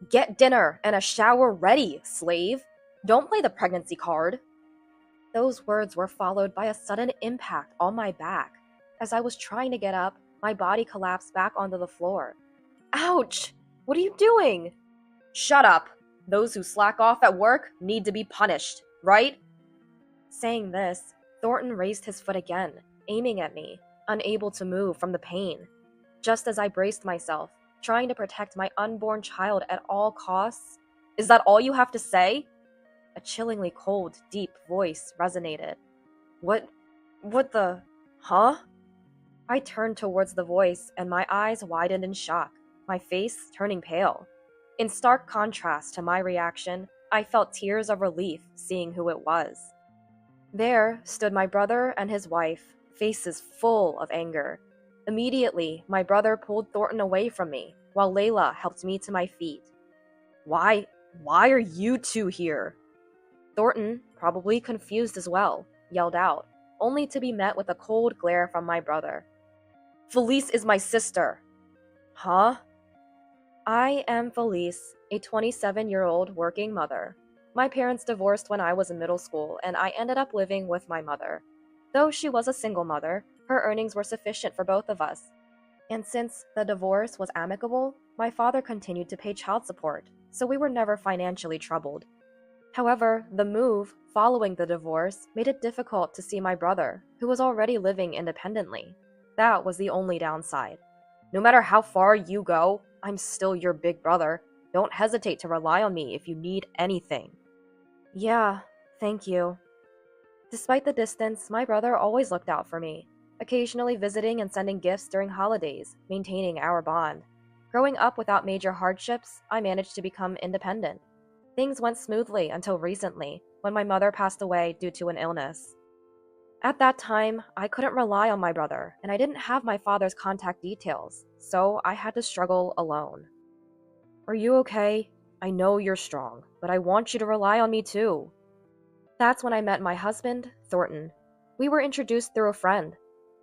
Get dinner and a shower ready, slave. Don't play the pregnancy card. Those words were followed by a sudden impact on my back. As I was trying to get up, my body collapsed back onto the floor. Ouch! What are you doing? Shut up! Those who slack off at work need to be punished, right? Saying this, Thornton raised his foot again, aiming at me, unable to move from the pain. Just as I braced myself, trying to protect my unborn child at all costs. Is that all you have to say? A chillingly cold, deep voice resonated. What the... Huh? I turned towards the voice and my eyes widened in shock, my face turning pale. In stark contrast to my reaction, I felt tears of relief seeing who it was. There stood my brother and his wife, faces full of anger. Immediately, my brother pulled Thornton away from me, while Layla helped me to my feet. Why are you two here? Thornton, probably confused as well, yelled out, only to be met with a cold glare from my brother. Felice is my sister. Huh? I am Felice, a 27-year-old working mother. My parents divorced when I was in middle school, and I ended up living with my mother. Though she was a single mother, her earnings were sufficient for both of us. And since the divorce was amicable, my father continued to pay child support, so we were never financially troubled. However, the move following the divorce made it difficult to see my brother, who was already living independently. That was the only downside. No matter how far you go, I'm still your big brother. Don't hesitate to rely on me if you need anything. Yeah, thank you. Despite the distance, my brother always looked out for me, occasionally visiting and sending gifts during holidays, maintaining our bond. Growing up without major hardships, I managed to become independent. Things went smoothly until recently, when my mother passed away due to an illness. At that time, I couldn't rely on my brother, and I didn't have my father's contact details, so I had to struggle alone. Are you okay? I know you're strong, but I want you to rely on me too. That's when I met my husband, Thornton. We were introduced through a friend.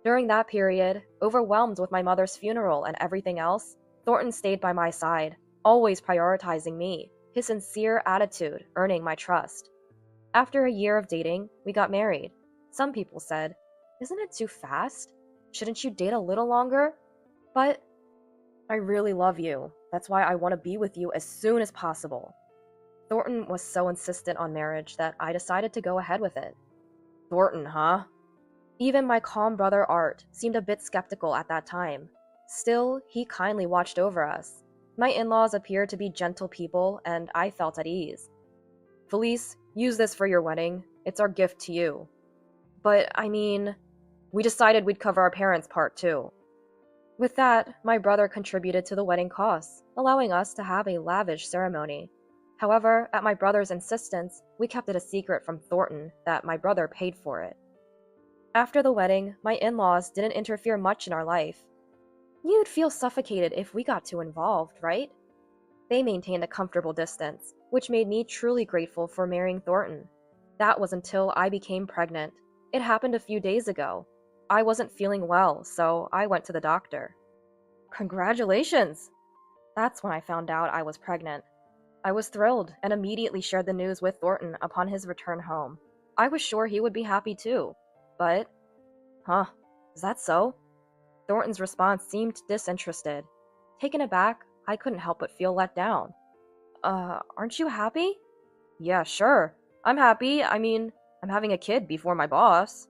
During that period, overwhelmed with my mother's funeral and everything else, Thornton stayed by my side, always prioritizing me, his sincere attitude earning my trust. After a year of dating, we got married. Some people said, "Isn't it too fast? Shouldn't you date a little longer?" But I really love you. That's why I want to be with you as soon as possible. Thornton was so insistent on marriage that I decided to go ahead with it. Thornton, huh? Even my calm brother Art seemed a bit skeptical at that time. Still, he kindly watched over us. My in-laws appeared to be gentle people, and I felt at ease. Felice, use this for your wedding. It's our gift to you. But, we decided we'd cover our parents' part too. With that, my brother contributed to the wedding costs, allowing us to have a lavish ceremony. However, at my brother's insistence, we kept it a secret from Thornton that my brother paid for it. After the wedding, my in-laws didn't interfere much in our life. You'd feel suffocated if we got too involved, right? They maintained a comfortable distance, which made me truly grateful for marrying Thornton. That was until I became pregnant. It happened a few days ago. I wasn't feeling well, so I went to the doctor. Congratulations! That's when I found out I was pregnant. I was thrilled and immediately shared the news with Thornton upon his return home. I was sure he would be happy too. But, is that so? Thornton's response seemed disinterested. Taken aback, I couldn't help but feel let down. Aren't you happy? Yeah, sure. I'm happy. I'm having a kid before my boss.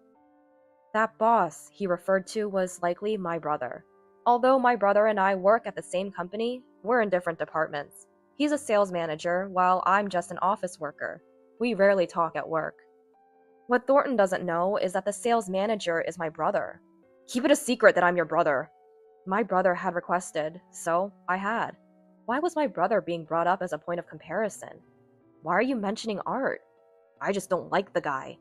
That boss he referred to was likely my brother. Although my brother and I work at the same company, we're in different departments. He's a sales manager, while I'm just an office worker. We rarely talk at work. What Thornton doesn't know is that the sales manager is my brother. Keep it a secret that I'm your brother. My brother had requested, so I had. Why was my brother being brought up as a point of comparison? Why are you mentioning Art? I just don't like the guy.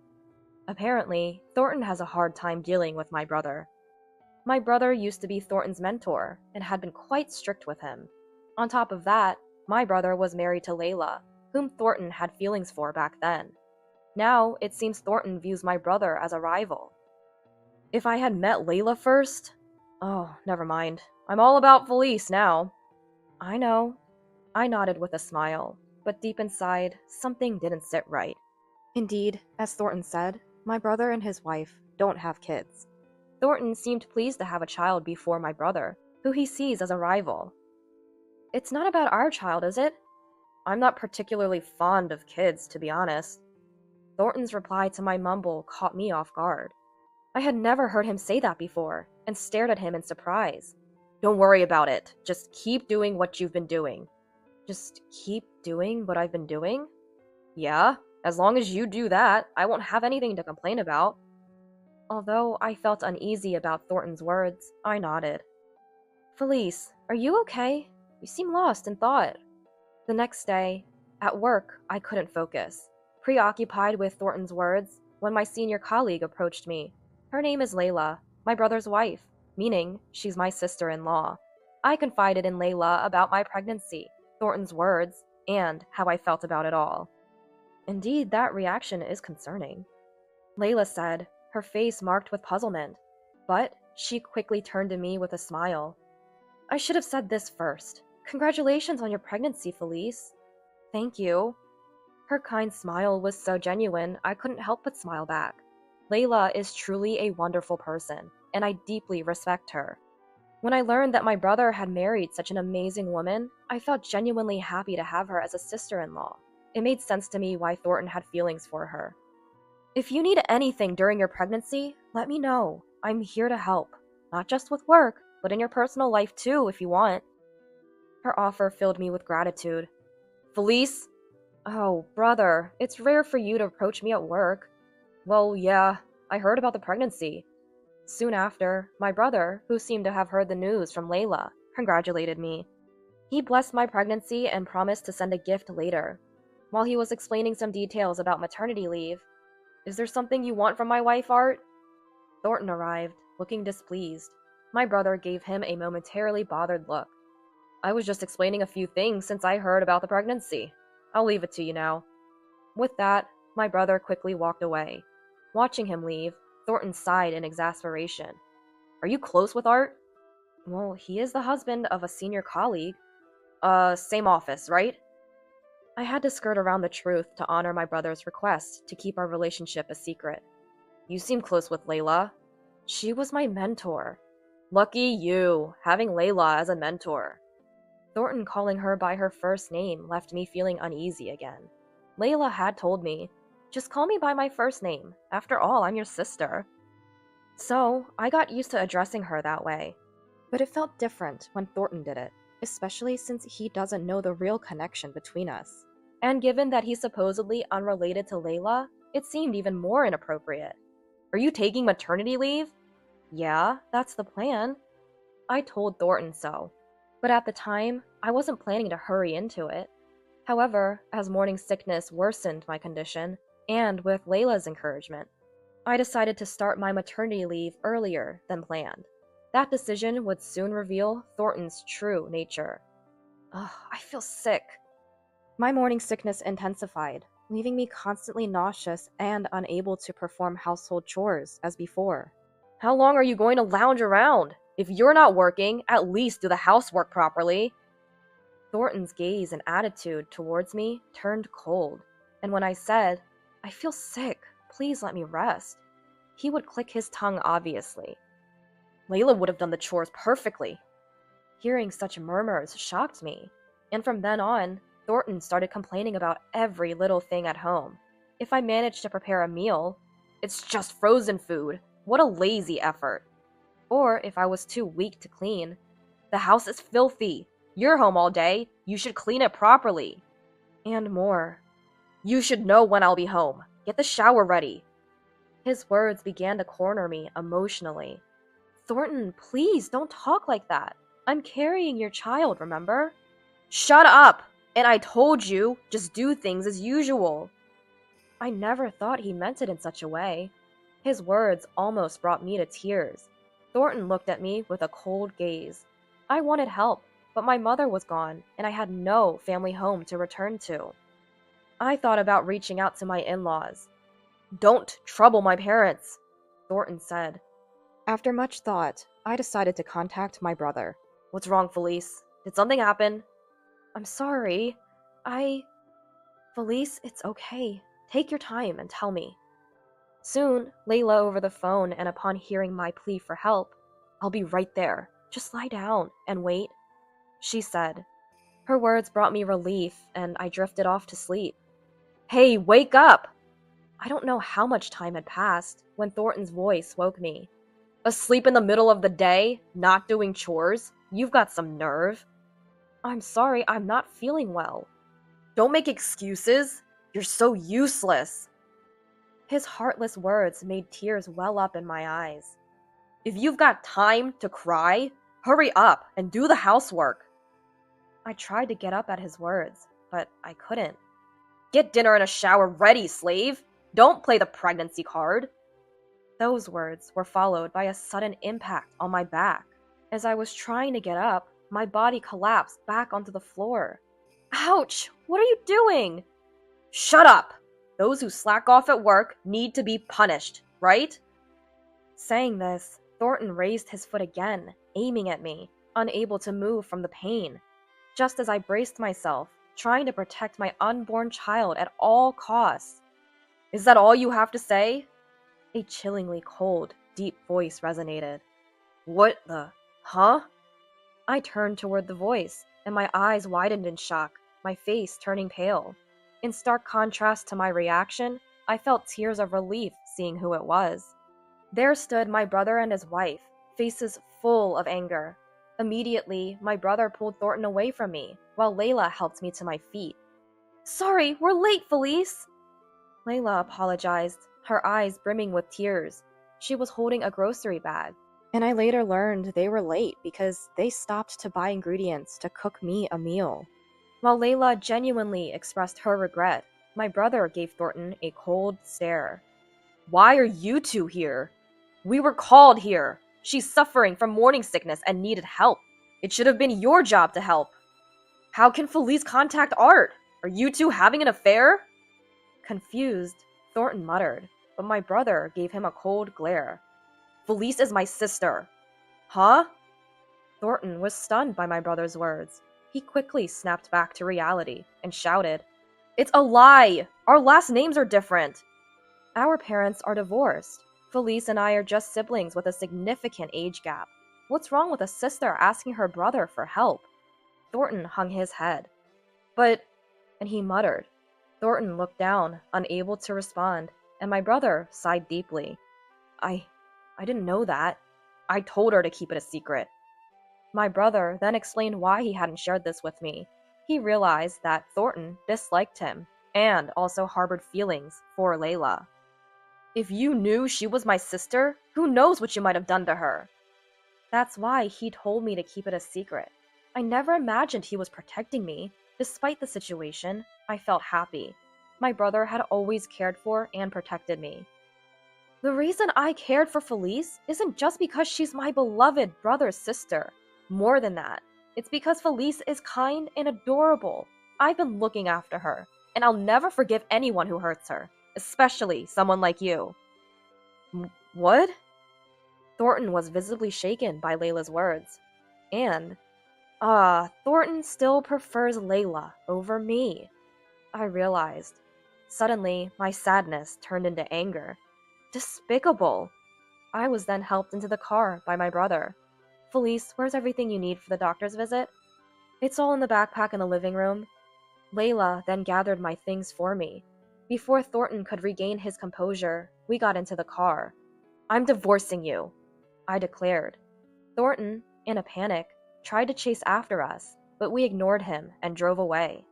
Apparently, Thornton has a hard time dealing with my brother. My brother used to be Thornton's mentor and had been quite strict with him. On top of that, my brother was married to Layla, whom Thornton had feelings for back then. Now, it seems Thornton views my brother as a rival. If I had met Layla first... Oh, never mind. I'm all about Felice now. I know. I nodded with a smile, but deep inside, something didn't sit right. Indeed, as Thornton said, my brother and his wife don't have kids. Thornton seemed pleased to have a child before my brother, who he sees as a rival. It's not about our child, is it? I'm not particularly fond of kids, to be honest. Thornton's reply to my mumble caught me off guard. I had never heard him say that before, and stared at him in surprise. Don't worry about it. Just keep doing what you've been doing. Just keep doing what I've been doing? Yeah, as long as you do that, I won't have anything to complain about. Although I felt uneasy about Thornton's words, I nodded. Felice, are you okay? You seem lost in thought. The next day, at work, I couldn't focus, preoccupied with Thornton's words, when my senior colleague approached me. Her name is Layla, my brother's wife, meaning she's my sister-in-law. I confided in Layla about my pregnancy, Thornton's words, and how I felt about it all. Indeed, that reaction is concerning. Layla said, her face marked with puzzlement, but she quickly turned to me with a smile. I should have said this first. Congratulations on your pregnancy, Felice. Thank you. Her kind smile was so genuine, I couldn't help but smile back. Layla is truly a wonderful person, and I deeply respect her. When I learned that my brother had married such an amazing woman, I felt genuinely happy to have her as a sister-in-law. It made sense to me why Thornton had feelings for her. If you need anything during your pregnancy, let me know. I'm here to help. Not just with work, but in your personal life too, if you want. Her offer filled me with gratitude. Felice? Oh, brother, it's rare for you to approach me at work. Well, yeah, I heard about the pregnancy. Soon after, my brother, who seemed to have heard the news from Layla, congratulated me. He blessed my pregnancy and promised to send a gift later. While he was explaining some details about maternity leave, is there something you want from my wife, Art? Thornton arrived, looking displeased. My brother gave him a momentarily bothered look. I was just explaining a few things since I heard about the pregnancy. I'll leave it to you now. With that, my brother quickly walked away. Watching him leave, Thornton sighed in exasperation. Are you close with Art? Well, he is the husband of a senior colleague. Same office, right? I had to skirt around the truth to honor my brother's request to keep our relationship a secret. You seem close with Layla. She was my mentor. Lucky you, having Layla as a mentor. Thornton calling her by her first name left me feeling uneasy again. Layla had told me, just call me by my first name. After all, I'm your sister. So, I got used to addressing her that way. But it felt different when Thornton did it, especially since he doesn't know the real connection between us. And given that he's supposedly unrelated to Layla, it seemed even more inappropriate. Are you taking maternity leave? Yeah, that's the plan. I told Thornton so. But at the time, I wasn't planning to hurry into it. However, as morning sickness worsened my condition, and with Layla's encouragement, I decided to start my maternity leave earlier than planned. That decision would soon reveal Thornton's true nature. Ugh, I feel sick. My morning sickness intensified, leaving me constantly nauseous and unable to perform household chores as before. How long are you going to lounge around? If you're not working, at least do the housework properly. Thornton's gaze and attitude towards me turned cold, and when I said, I feel sick, please let me rest, he would click his tongue obviously. Layla would have done the chores perfectly. Hearing such murmurs shocked me, and from then on, Thornton started complaining about every little thing at home. If I managed to prepare a meal, it's just frozen food. What a lazy effort. Or if I was too weak to clean, the house is filthy. You're home all day. You should clean it properly. And more. You should know when I'll be home. Get the shower ready. His words began to corner me emotionally. Thornton, please don't talk like that. I'm carrying your child, remember? Shut up! And I told you, just do things as usual. I never thought he meant it in such a way. His words almost brought me to tears. Thornton looked at me with a cold gaze. I wanted help, but my mother was gone, and I had no family home to return to. I thought about reaching out to my in-laws. Don't trouble my parents, Thornton said. After much thought, I decided to contact my brother. What's wrong, Felice? Did something happen? I'm sorry. I... Felice, it's okay. Take your time and tell me. Soon, Layla over the phone, and upon hearing my plea for help, I'll be right there. Just lie down and wait, she said. Her words brought me relief, and I drifted off to sleep. Hey, wake up! I don't know how much time had passed when Thornton's voice woke me. Asleep in the middle of the day? Not doing chores? You've got some nerve. I'm sorry, I'm not feeling well. Don't make excuses. You're so useless. His heartless words made tears well up in my eyes. If you've got time to cry, hurry up and do the housework. I tried to get up at his words, but I couldn't. Get dinner and a shower ready, slave. Don't play the pregnancy card. Those words were followed by a sudden impact on my back. As I was trying to get up, my body collapsed back onto the floor. Ouch! What are you doing? Shut up! Those who slack off at work need to be punished, right? Saying this, Thornton raised his foot again, aiming at me, unable to move from the pain. Just as I braced myself, trying to protect my unborn child at all costs. Is that all you have to say? A chillingly cold, deep voice resonated. What the... Huh? I turned toward the voice, and my eyes widened in shock, my face turning pale. In stark contrast to my reaction, I felt tears of relief seeing who it was. There stood my brother and his wife, faces full of anger. Immediately, my brother pulled Thornton away from me, while Layla helped me to my feet. Sorry, we're late, Felice! Layla apologized, her eyes brimming with tears. She was holding a grocery bag, and I later learned they were late because they stopped to buy ingredients to cook me a meal. While Layla genuinely expressed her regret, my brother gave Thornton a cold stare. Why are you two here? We were called here. She's suffering from morning sickness and needed help. It should have been your job to help. How can Felice contact Art? Are you two having an affair? Confused, Thornton muttered, but my brother gave him a cold glare. Felice is my sister. Huh? Thornton was stunned by my brother's words. He quickly snapped back to reality and shouted, It's a lie! Our last names are different! Our parents are divorced. Felice and I are just siblings with a significant age gap. What's wrong with a sister asking her brother for help? Thornton hung his head. But... and he muttered. Thornton looked down, unable to respond, and my brother sighed deeply. I didn't know that. I told her to keep it a secret. My brother then explained why he hadn't shared this with me. He realized that Thornton disliked him, and also harbored feelings for Layla. If you knew she was my sister, who knows what you might have done to her? That's why he told me to keep it a secret. I never imagined he was protecting me. Despite the situation, I felt happy. My brother had always cared for and protected me. The reason I cared for Felice isn't just because she's my beloved brother's sister. More than that, it's because Felice is kind and adorable. I've been looking after her, and I'll never forgive anyone who hurts her, especially someone like you. What? Thornton was visibly shaken by Layla's words. And, Thornton still prefers Layla over me. I realized. Suddenly, my sadness turned into anger. Despicable. I was then helped into the car by my brother. Felice, where's everything you need for the doctor's visit? It's all in the backpack in the living room. Layla then gathered my things for me. Before Thornton could regain his composure, we got into the car. I'm divorcing you, I declared. Thornton, in a panic, tried to chase after us, but we ignored him and drove away.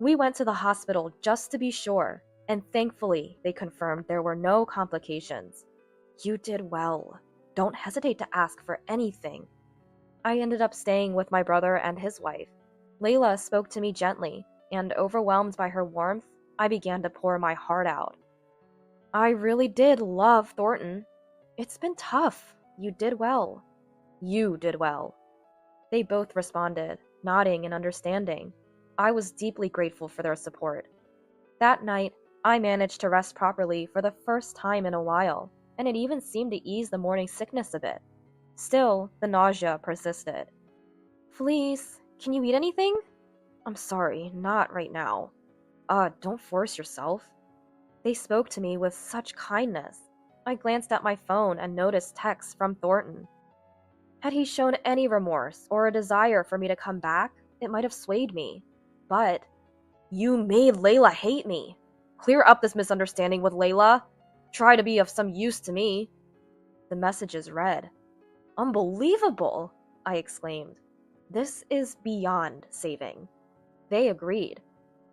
We went to the hospital just to be sure, and thankfully they confirmed there were no complications. You did well. Don't hesitate to ask for anything. I ended up staying with my brother and his wife. Layla spoke to me gently, and overwhelmed by her warmth, I began to pour my heart out. I really did love Thornton. It's been tough. You did well. You did well. They both responded, nodding in understanding. I was deeply grateful for their support. That night, I managed to rest properly for the first time in a while, and it even seemed to ease the morning sickness a bit. Still, the nausea persisted. Felice, can you eat anything? I'm sorry, not right now. Don't force yourself. They spoke to me with such kindness. I glanced at my phone and noticed texts from Thornton. Had he shown any remorse or a desire for me to come back, it might have swayed me. But you made Layla hate me. Clear up this misunderstanding with Layla. Try to be of some use to me. The messages read. Unbelievable, I exclaimed. This is beyond saving. They agreed,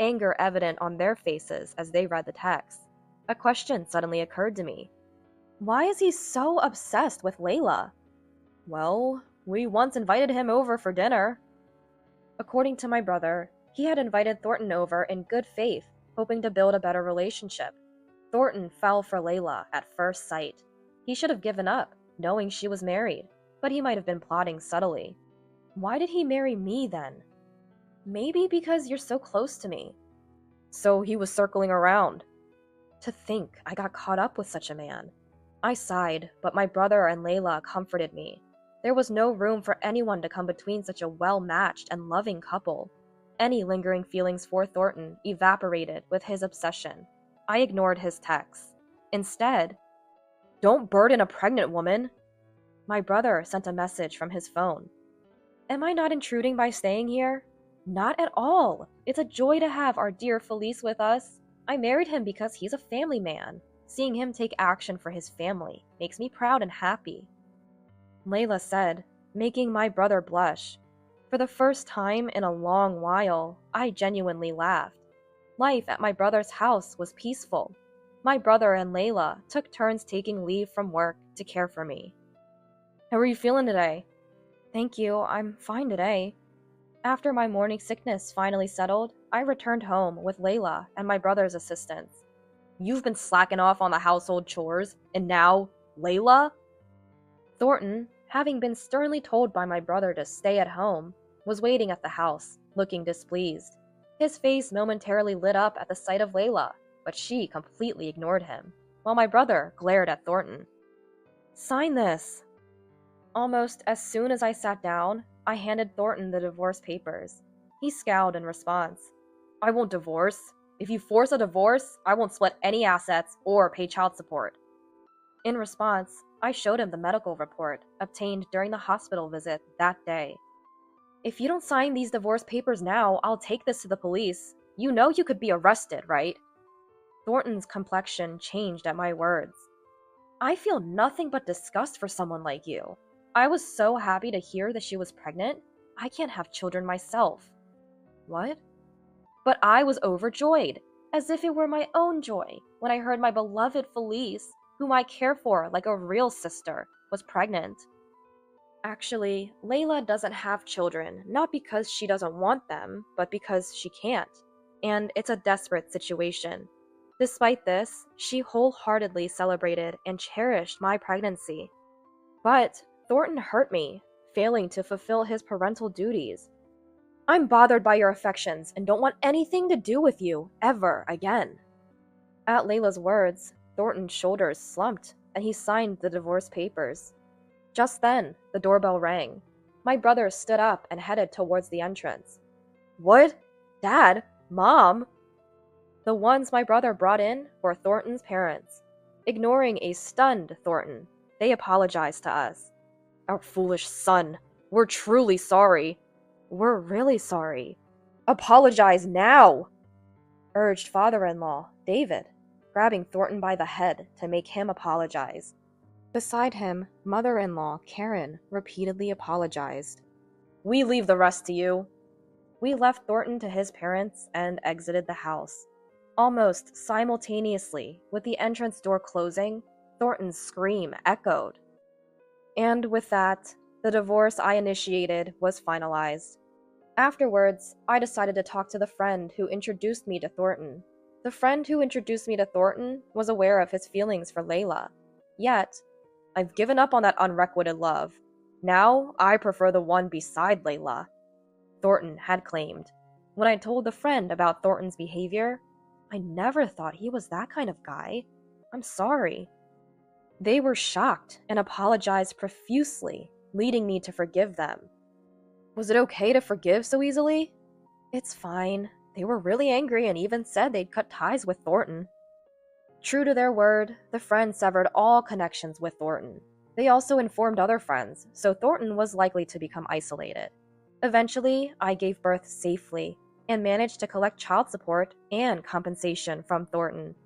anger evident on their faces as they read the text. A question suddenly occurred to me. Why is he so obsessed with Layla? Well, we once invited him over for dinner. According to my brother, he had invited Thornton over in good faith, hoping to build a better relationship. Thornton fell for Layla at first sight. He should have given up, knowing she was married, but he might have been plotting subtly. Why did he marry me then? Maybe because you're so close to me. So he was circling around. To think I got caught up with such a man. I sighed, but my brother and Layla comforted me. There was no room for anyone to come between such a well-matched and loving couple. Any lingering feelings for Thornton evaporated with his obsession. I ignored his texts. Instead, don't burden a pregnant woman. My brother sent a message from his phone. Am I not intruding by staying here? Not at all. It's a joy to have our dear Felice with us. I married him because he's a family man. Seeing him take action for his family makes me proud and happy. Layla said, making my brother blush. For the first time in a long while, I genuinely laughed. Life at my brother's house was peaceful. My brother and Layla took turns taking leave from work to care for me. How are you feeling today? Thank you, I'm fine today. After my morning sickness finally settled, I returned home with Layla and my brother's assistance. You've been slacking off on the household chores, and now, Layla? Thornton, having been sternly told by my brother to stay at home, was waiting at the house, looking displeased. His face momentarily lit up at the sight of Layla, but she completely ignored him, while my brother glared at Thornton. Sign this. Almost as soon as I sat down, I handed Thornton the divorce papers. He scowled in response. I won't divorce. If you force a divorce, I won't split any assets or pay child support. In response, I showed him the medical report obtained during the hospital visit that day. If you don't sign these divorce papers now, I'll take this to the police. You know you could be arrested, right? Thornton's complexion changed at my words. I feel nothing but disgust for someone like you. I was so happy to hear that she was pregnant. I can't have children myself. What? But I was overjoyed, as if it were my own joy, when I heard my beloved Felice, whom I care for like a real sister, was pregnant. Actually, Layla doesn't have children, not because she doesn't want them, but because she can't. And it's a desperate situation. Despite this, she wholeheartedly celebrated and cherished my pregnancy. But Thornton hurt me, failing to fulfill his parental duties. I'm bothered by your affections and don't want anything to do with you, ever again. At Layla's words, Thornton's shoulders slumped, and he signed the divorce papers. Just then, the doorbell rang. My brother stood up and headed towards the entrance. What? Dad? Mom? The ones my brother brought in were Thornton's parents. Ignoring a stunned Thornton, they apologized to us. Our foolish son. We're truly sorry. We're really sorry. Apologize now, urged father-in-law, David, grabbing Thornton by the head to make him apologize. Beside him, mother-in-law, Karen, repeatedly apologized. We leave the rest to you. We left Thornton to his parents and exited the house. Almost simultaneously, with the entrance door closing, Thornton's scream echoed. And with that, the divorce I initiated was finalized. Afterwards, I decided to talk to the friend who introduced me to Thornton. The friend who introduced me to Thornton was aware of his feelings for Layla. Yet, I've given up on that unrequited love. Now, I prefer the one beside Layla, Thornton had claimed. When I told the friend about Thornton's behavior, I never thought he was that kind of guy. I'm sorry. They were shocked and apologized profusely, leading me to forgive them. Was it okay to forgive so easily? It's fine. They were really angry and even said they'd cut ties with Thornton. True to their word, the friends severed all connections with Thornton. They also informed other friends, so Thornton was likely to become isolated. Eventually, I gave birth safely and managed to collect child support and compensation from Thornton.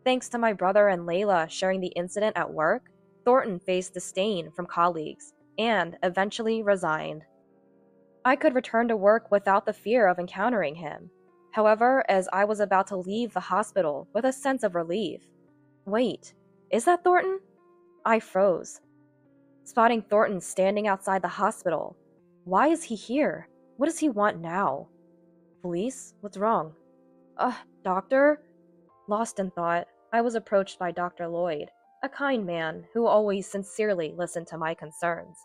Thanks to my brother and Layla sharing the incident at work, Thornton faced disdain from colleagues and eventually resigned. I could return to work without the fear of encountering him. However, as I was about to leave the hospital with a sense of relief, wait, is that Thornton? I froze, spotting Thornton standing outside the hospital. Why is he here? What does he want now? Police? What's wrong? Doctor? Lost in thought, I was approached by Dr. Lloyd, a kind man who always sincerely listened to my concerns.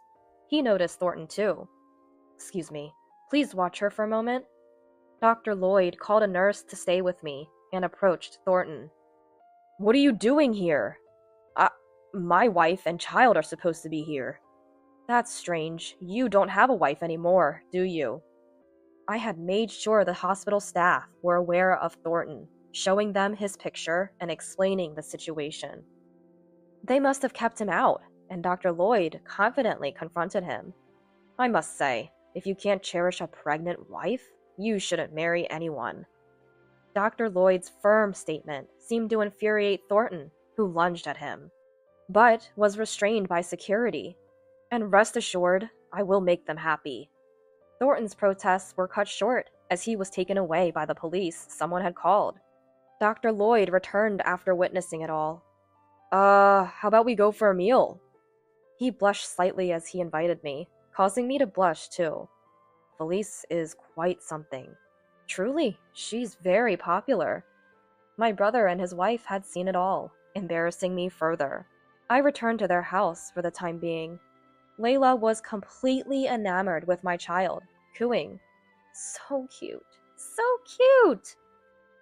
He noticed Thornton too. Excuse me, please watch her for a moment. Dr. Lloyd called a nurse to stay with me and approached Thornton. What are you doing here? My wife and child are supposed to be here. That's strange. You don't have a wife anymore, do you? I had made sure the hospital staff were aware of Thornton, showing them his picture and explaining the situation. They must have kept him out, and Dr. Lloyd confidently confronted him. I must say, if you can't cherish a pregnant wife, you shouldn't marry anyone. Dr. Lloyd's firm statement seemed to infuriate Thornton, who lunged at him, but was restrained by security. And rest assured, I will make them happy. Thornton's protests were cut short as he was taken away by the police someone had called. Dr. Lloyd returned after witnessing it all. How about we go for a meal? He blushed slightly as he invited me, causing me to blush too. Felice is quite something. Truly, she's very popular. My brother and his wife had seen it all, embarrassing me further. I returned to their house for the time being. Layla was completely enamored with my child, cooing, "So cute, so cute,"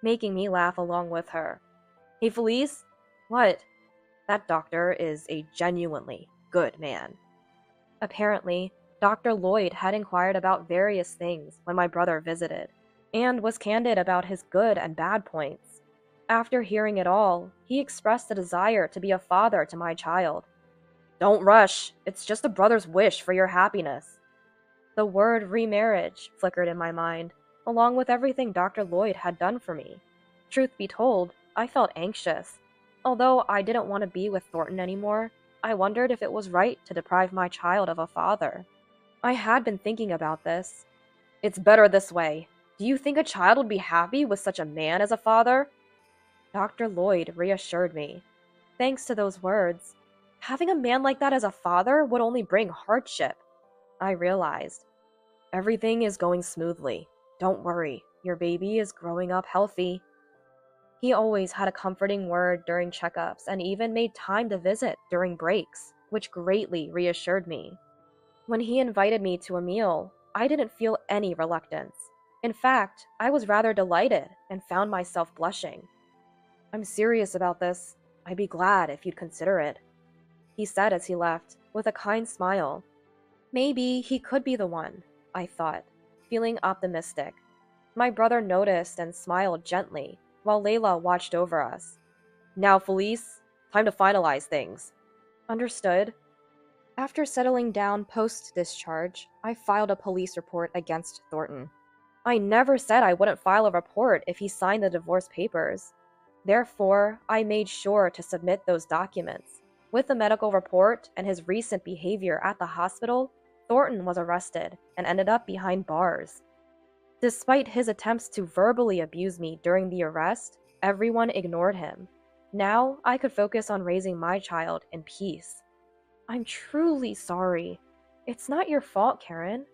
making me laugh along with her. Hey Felice, what? That doctor is a genuinely good man. Apparently, Dr. Lloyd had inquired about various things when my brother visited, and was candid about his good and bad points. After hearing it all, he expressed a desire to be a father to my child. Don't rush, it's just a brother's wish for your happiness. The word remarriage flickered in my mind, along with everything Dr. Lloyd had done for me. Truth be told, I felt anxious. Although I didn't want to be with Thornton anymore, I wondered if it was right to deprive my child of a father. I had been thinking about this. It's better this way. Do you think a child would be happy with such a man as a father? Dr. Lloyd reassured me. Thanks to those words, having a man like that as a father would only bring hardship. I realized. Everything is going smoothly. Don't worry, your baby is growing up healthy. He always had a comforting word during checkups and even made time to visit during breaks, which greatly reassured me. When he invited me to a meal, I didn't feel any reluctance. In fact, I was rather delighted and found myself blushing. I'm serious about this. I'd be glad if you'd consider it, he said as he left, with a kind smile. Maybe he could be the one, I thought, feeling optimistic. My brother noticed and smiled gently, while Layla watched over us. Now, Felice, time to finalize things. Understood. After settling down post-discharge, I filed a police report against Thornton. I never said I wouldn't file a report if he signed the divorce papers. Therefore, I made sure to submit those documents. With the medical report and his recent behavior at the hospital, Thornton was arrested and ended up behind bars. Despite his attempts to verbally abuse me during the arrest, everyone ignored him. Now I could focus on raising my child in peace. I'm truly sorry. It's not your fault, Karen.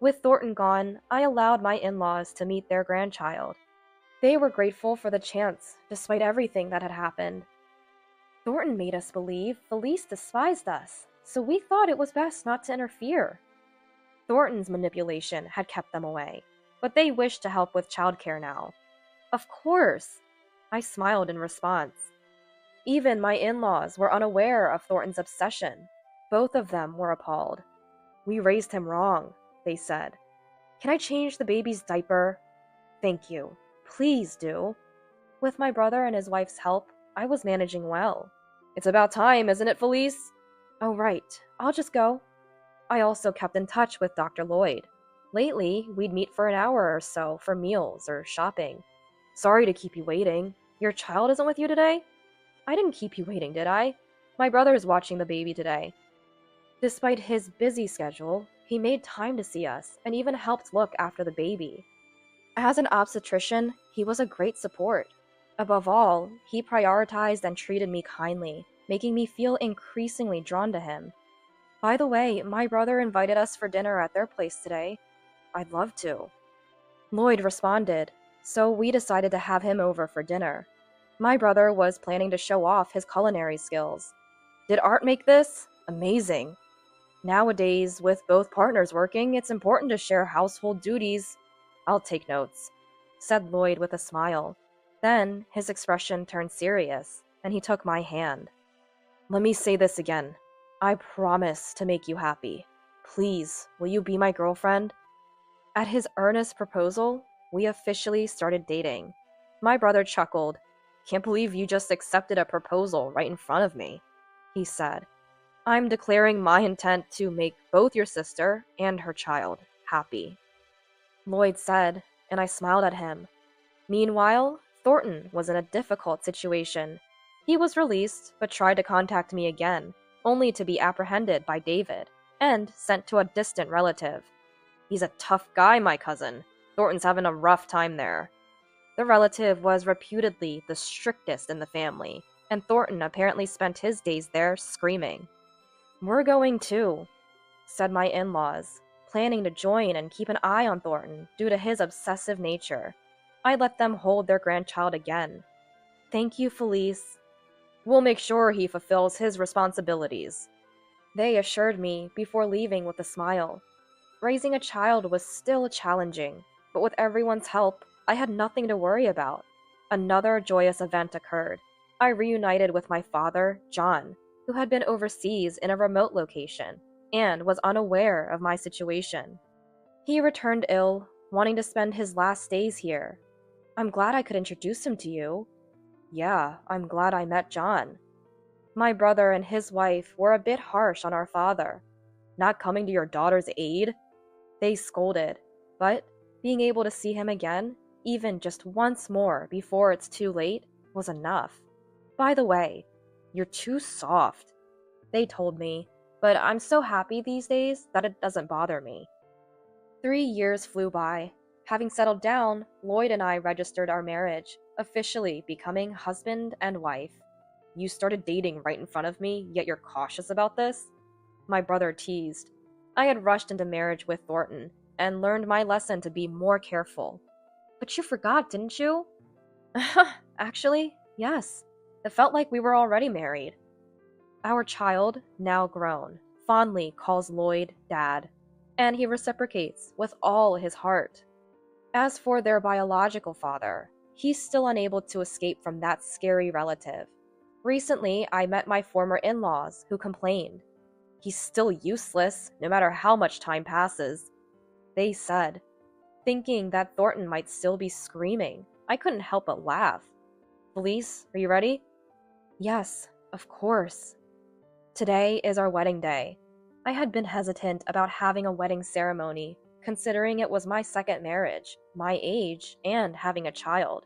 With Thornton gone, I allowed my in-laws to meet their grandchild. They were grateful for the chance, despite everything that had happened. Thornton made us believe Felice despised us, so we thought it was best not to interfere. Thornton's manipulation had kept them away, but they wished to help with childcare now. Of course! I smiled in response. Even my in-laws were unaware of Thornton's obsession. Both of them were appalled. We raised him wrong, they said. Can I change the baby's diaper? Thank you. Please do. With my brother and his wife's help, I was managing well. It's about time, isn't it, Felice? Oh, right. I'll just go. I also kept in touch with Dr. Lloyd. Lately, we'd meet for an hour or so for meals or shopping. Sorry to keep you waiting. Your child isn't with you today? I didn't keep you waiting, did I? My brother is watching the baby today. Despite his busy schedule, he made time to see us and even helped look after the baby. As an obstetrician, he was a great support. Above all, he prioritized and treated me kindly, making me feel increasingly drawn to him. By the way, my brother invited us for dinner at their place today. I'd love to. Lloyd responded, so we decided to have him over for dinner. My brother was planning to show off his culinary skills. Did Art make this? Amazing. Nowadays, with both partners working, it's important to share household duties. I'll take notes, said Lloyd with a smile. Then his expression turned serious, and he took my hand. Let me say this again. I promise to make you happy. Please, will you be my girlfriend? At his earnest proposal, we officially started dating. My brother chuckled. Can't believe you just accepted a proposal right in front of me, he said. I'm declaring my intent to make both your sister and her child happy, Lloyd said, and I smiled at him. Meanwhile, Thornton was in a difficult situation. He was released, but tried to contact me again, only to be apprehended by David and sent to a distant relative. He's a tough guy, my cousin. Thornton's having a rough time there. The relative was reputedly the strictest in the family, and Thornton apparently spent his days there screaming. We're going too, said my in-laws, planning to join and keep an eye on Thornton due to his obsessive nature. I let them hold their grandchild again. Thank you, Felice. We'll make sure he fulfills his responsibilities, they assured me before leaving with a smile. Raising a child was still challenging, but with everyone's help, I had nothing to worry about. Another joyous event occurred. I reunited with my father, John, who had been overseas in a remote location and was unaware of my situation. He returned ill, wanting to spend his last days here. I'm glad I could introduce him to you. Yeah, I'm glad I met John. My brother and his wife were a bit harsh on our father. Not coming to your daughter's aid? They scolded, but being able to see him again, even just once more before it's too late, was enough. By the way, you're too soft, they told me, but I'm so happy these days that it doesn't bother me. 3 years flew by. Having settled down, Lloyd and I registered our marriage, officially becoming husband and wife. You started dating right in front of me, yet you're cautious about this? My brother teased. I had rushed into marriage with Thornton and learned my lesson to be more careful. But you forgot, didn't you? Actually, yes. It felt like we were already married. Our child, now grown, fondly calls Lloyd Dad, and he reciprocates with all his heart. As for their biological father, he's still unable to escape from that scary relative. Recently, I met my former in-laws who complained. He's still useless, no matter how much time passes, they said. Thinking that Thornton might still be screaming, I couldn't help but laugh. Felice, are you ready? Yes, of course. Today is our wedding day. I had been hesitant about having a wedding ceremony, considering it was my second marriage, my age, and having a child.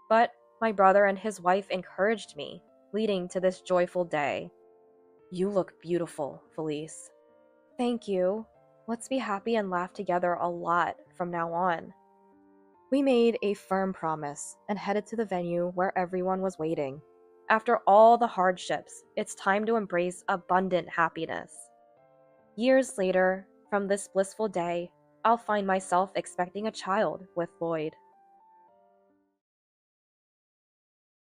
But my brother and his wife encouraged me, leading to this joyful day. You look beautiful, Felice. Thank you. Let's be happy and laugh together a lot from now on. We made a firm promise and headed to the venue where everyone was waiting. After all the hardships, it's time to embrace abundant happiness. Years later, from this blissful day, I'll find myself expecting a child with Lloyd.